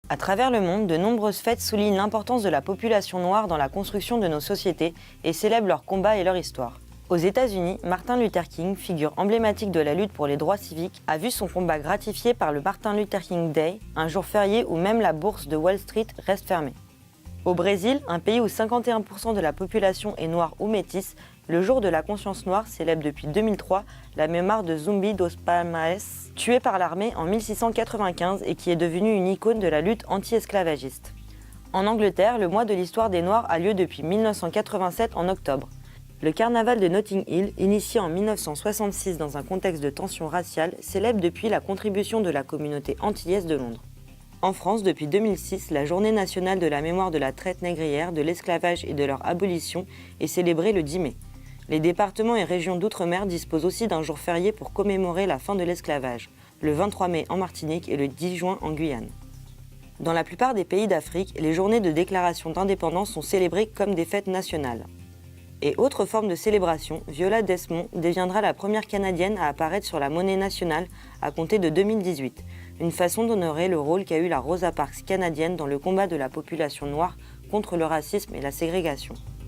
À travers le monde, de nombreuses fêtes soulignent l'importance de la population noire dans la construction de nos sociétés et célèbrent leurs combats et leur histoire. Aux États-Unis, Martin Luther King, figure emblématique de la lutte pour les droits civiques, a vu son combat gratifié par le Martin Luther King Day, un jour férié où même la bourse de Wall Street reste fermée. Au Brésil, un pays où 51% de la population est noire ou métisse, le jour de la conscience noire célèbre depuis 2003 la mémoire de Zumbi dos Palmares, tué par l'armée en 1695 et qui est devenu une icône de la lutte anti-esclavagiste. En Angleterre, le mois de l'histoire des Noirs a lieu depuis 1987 en octobre. Le carnaval de Notting Hill, initié en 1966 dans un contexte de tension raciale, célèbre depuis la contribution de la communauté antillaise de Londres. En France, depuis 2006, la Journée nationale de la mémoire de la traite négrière, de l'esclavage et de leur abolition est célébrée le 10 mai. Les départements et régions d'outre-mer disposent aussi d'un jour férié pour commémorer la fin de l'esclavage, le 23 mai en Martinique et le 10 juin en Guyane. Dans la plupart des pays d'Afrique, les journées de déclaration d'indépendance sont célébrées comme des fêtes nationales. Et autre forme de célébration, Viola Desmond deviendra la première Canadienne à apparaître sur la monnaie nationale à compter de 2018, une façon d'honorer le rôle qu'a eu la Rosa Parks canadienne dans le combat de la population noire contre le racisme et la ségrégation.